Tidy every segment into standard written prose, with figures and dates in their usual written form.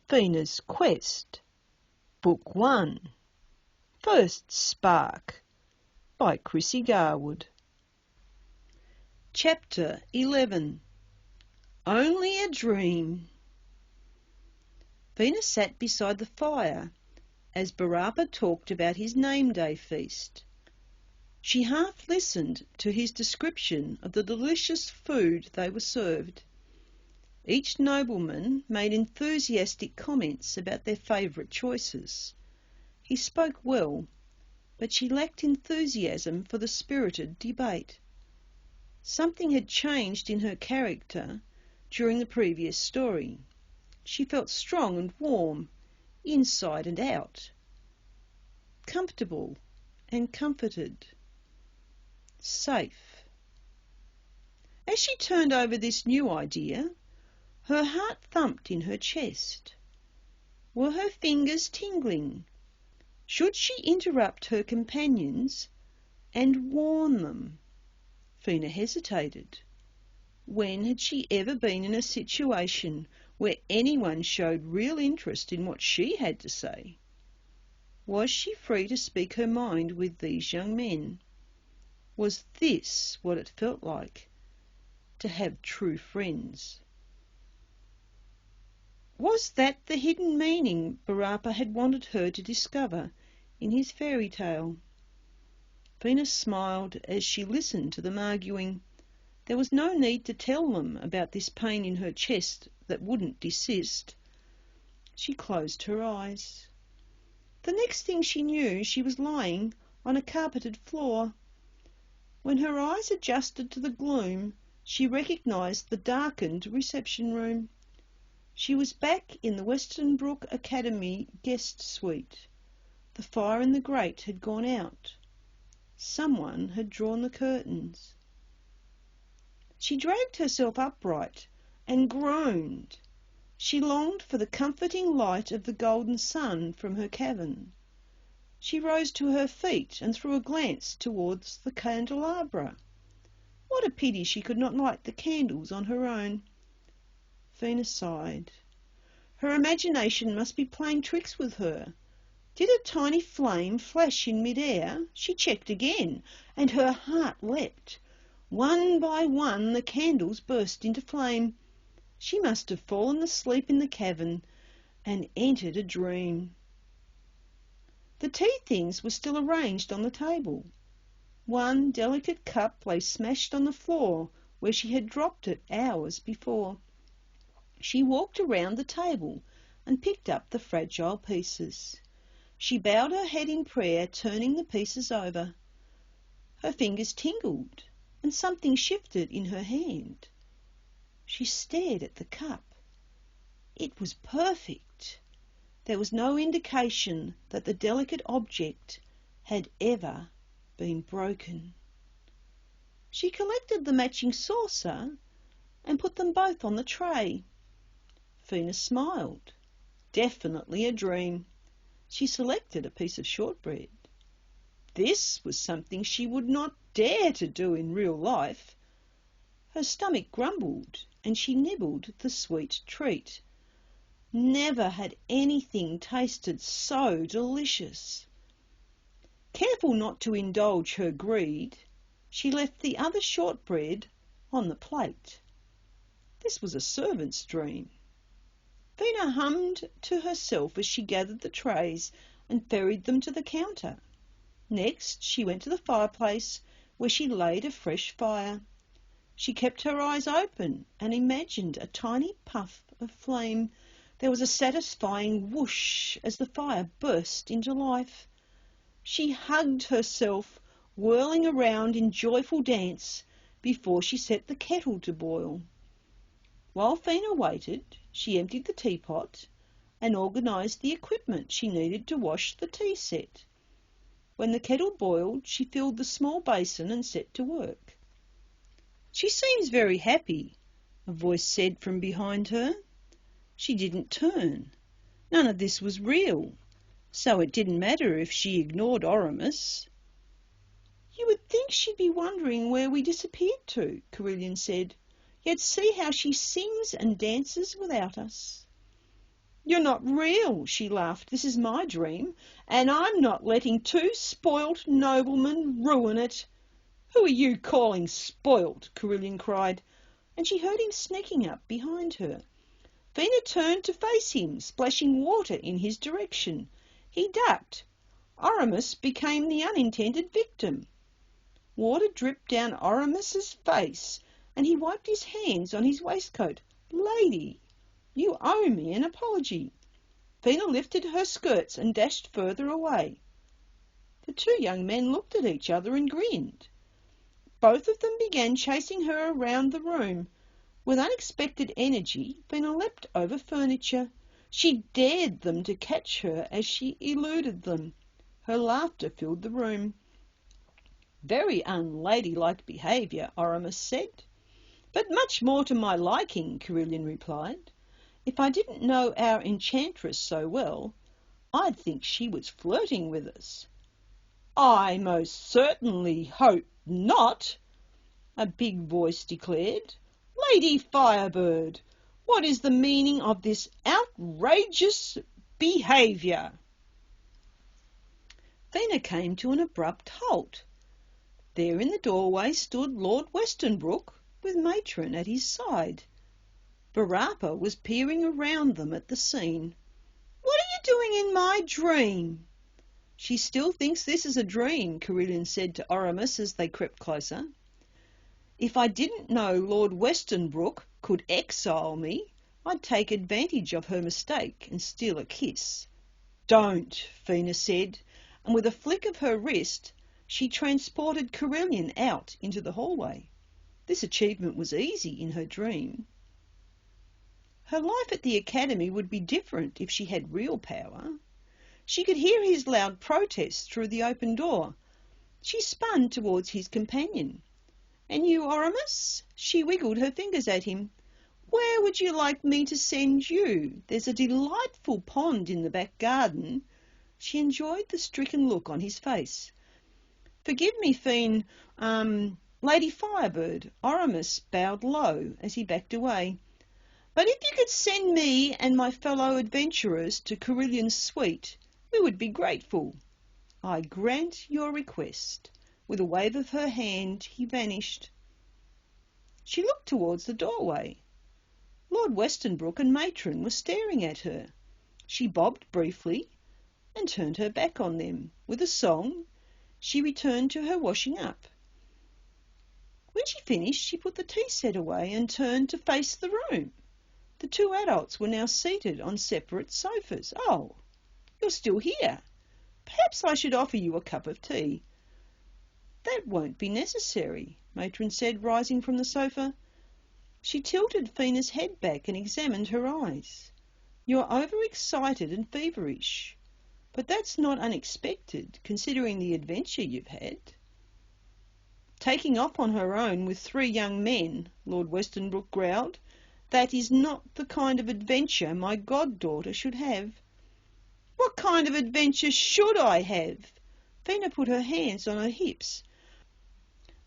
Phoena's Quest, Book 1, First Spark, by Chrissy Garwood. Chapter 11. Only a Dream. Phoena sat beside the fire as Barappa talked about his name day feast. She half listened to his description of the delicious food they were served. Each nobleman made enthusiastic comments about their favourite choices. He spoke well, but she lacked enthusiasm for the spirited debate. Something had changed in her character during the previous story. She felt strong and warm, inside and out, comfortable and comforted, safe. As she turned over this new idea, her heart thumped in her chest. Were her fingers tingling? Should she interrupt her companions and warn them? Phoena hesitated. When had she ever been in a situation where anyone showed real interest in what she had to say? Was she free to speak her mind with these young men? Was this what it felt like to have true friends? Was that the hidden meaning Barappa had wanted her to discover in his fairy tale? Phoena smiled as she listened to them arguing. There was no need to tell them about this pain in her chest that wouldn't desist. She closed her eyes. The next thing she knew, she was lying on a carpeted floor. When her eyes adjusted to the gloom, she recognised the darkened reception room. She was back in the Westernbrook Academy guest suite. The fire in the grate had gone out. Someone had drawn the curtains. She dragged herself upright and groaned. She longed for the comforting light of the golden sun from her cavern. She rose to her feet and threw a glance towards the candelabra. What a pity she could not light the candles on her own. Phoena sighed. Her imagination must be playing tricks with her. Did a tiny flame flash in mid-air? She checked again, and her heart leapt. One by one the candles burst into flame. She must have fallen asleep in the cavern and entered a dream. The tea things were still arranged on the table. One delicate cup lay smashed on the floor where she had dropped it hours before. She walked around the table and picked up the fragile pieces. She bowed her head in prayer, turning the pieces over. Her fingers tingled, and something shifted in her hand. She stared at the cup. It was perfect. There was no indication that the delicate object had ever been broken. She collected the matching saucer and put them both on the tray. Phoena smiled. Definitely a dream. She selected a piece of shortbread. This was something she would not dare to do in real life. Her stomach grumbled, and she nibbled the sweet treat. Never had anything tasted so delicious. Careful not to indulge her greed, she left the other shortbread on the plate. This was a servant's dream. Phoena hummed to herself as she gathered the trays and ferried them to the counter. Next, she went to the fireplace, where she laid a fresh fire. She kept her eyes open and imagined a tiny puff of flame. There was a satisfying whoosh as the fire burst into life. She hugged herself, whirling around in joyful dance before she set the kettle to boil. While Phoena waited, she emptied the teapot and organised the equipment she needed to wash the tea set. When the kettle boiled, she filled the small basin and set to work. "She seems very happy," a voice said from behind her. She didn't turn. None of this was real, so it didn't matter if she ignored Oramus. "You would think she'd be wondering where we disappeared to," Carillion said. "Yet see how she sings and dances without us." You're not real, she laughed. This is my dream, and I'm not letting two spoilt noblemen ruin it. Who are you calling spoilt? Carillion cried, and she heard him sneaking up behind her. Phoena turned to face him, splashing water in his direction. He ducked. Oramus became the unintended victim. Water dripped down Oramus's face, and he wiped his hands on his waistcoat. Lady, you owe me an apology. Phoena lifted her skirts and dashed further away. The two young men looked at each other and grinned. Both of them began chasing her around the room. With unexpected energy, Phoena leapt over furniture. She dared them to catch her as she eluded them. Her laughter filled the room. Very unladylike behaviour, Oramus said. But much more to my liking, Carillion replied. If I didn't know our enchantress so well, I'd think she was flirting with us. I most certainly hope not, a big voice declared. Lady Firebird, what is the meaning of this outrageous behaviour? Phoena came to an abrupt halt. There in the doorway stood Lord Westernbrook, with Matron at his side. Barappa was peering around them at the scene. What are you doing in my dream? She still thinks this is a dream, Carillion said to Oramus as they crept closer. If I didn't know Lord Westernbrook could exile me, I'd take advantage of her mistake and steal a kiss. Don't, Phoena said, and with a flick of her wrist, she transported Carillion out into the hallway. This achievement was easy in her dream. Her life at the academy would be different if she had real power. She could hear his loud protests through the open door. She spun towards his companion. And you, Oramus? She wiggled her fingers at him. Where would you like me to send you? There's a delightful pond in the back garden. She enjoyed the stricken look on his face. Forgive me, Lady Firebird. Oramus bowed low as he backed away. But if you could send me and my fellow adventurers to Carillion's suite, we would be grateful. I grant your request. With a wave of her hand, he vanished. She looked towards the doorway. Lord Westernbrook and Matron were staring at her. She bobbed briefly and turned her back on them. With a song, she returned to her washing up. When she finished, she put the tea set away and turned to face the room. The two adults were now seated on separate sofas. Oh, you're still here. Perhaps I should offer you a cup of tea. That won't be necessary, Matron said, rising from the sofa. She tilted Phoena's head back and examined her eyes. You're overexcited and feverish. But that's not unexpected, considering the adventure you've had. Taking off on her own with 3 young men, Lord Westernbrook growled. That is not the kind of adventure my goddaughter should have. What kind of adventure should I have? Phoena put her hands on her hips.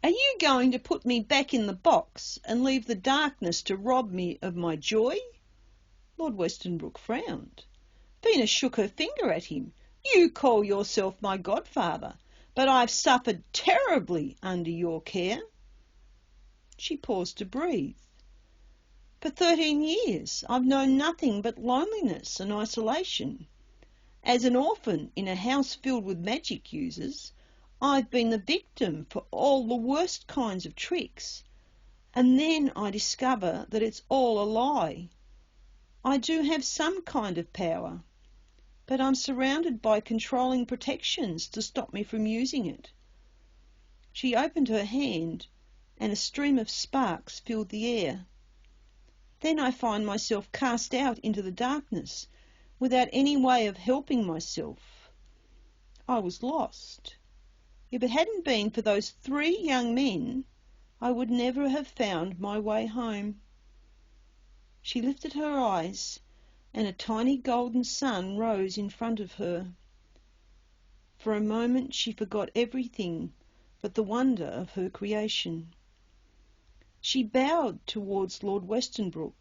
Are you going to put me back in the box and leave the darkness to rob me of my joy? Lord Westernbrook frowned. Phoena shook her finger at him. You call yourself my godfather, but I've suffered terribly under your care. She paused to breathe. For 13 years I've known nothing but loneliness and isolation. As an orphan in a house filled with magic users, I've been the victim for all the worst kinds of tricks. And then I discover that it's all a lie. I do have some kind of power, but I'm surrounded by controlling protections to stop me from using it. She opened her hand, and a stream of sparks filled the air. Then I find myself cast out into the darkness without any way of helping myself. I was lost. If it hadn't been for those 3 young men, I would never have found my way home. She lifted her eyes, and a tiny golden sun rose in front of her. For a moment she forgot everything but the wonder of her creation. She bowed towards Lord Westernbrook.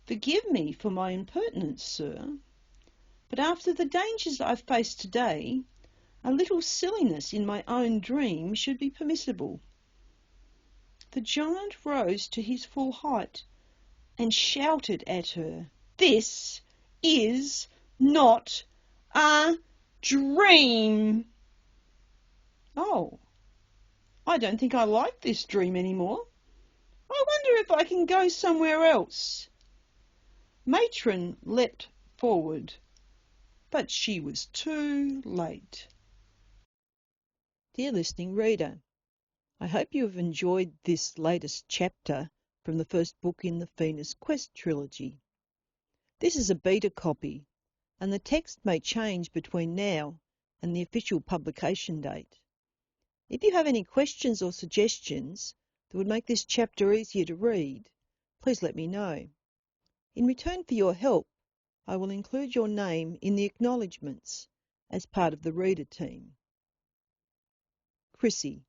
Forgive me for my impertinence, sir, but after the dangers I've faced today, a little silliness in my own dream should be permissible. The giant rose to his full height and shouted at her, "This is not a dream!" "Oh, I don't think I like this dream any more. I wonder if I can go somewhere else." Matron leapt forward, but she was too late. Dear listening reader, I hope you have enjoyed this latest chapter from the first book in the Phoena's Quest trilogy. This is a beta copy, and the text may change between now and the official publication date. If you have any questions or suggestions that would make this chapter easier to read, please let me know. In return for your help, I will include your name in the acknowledgements as part of the reader team. Chrissy.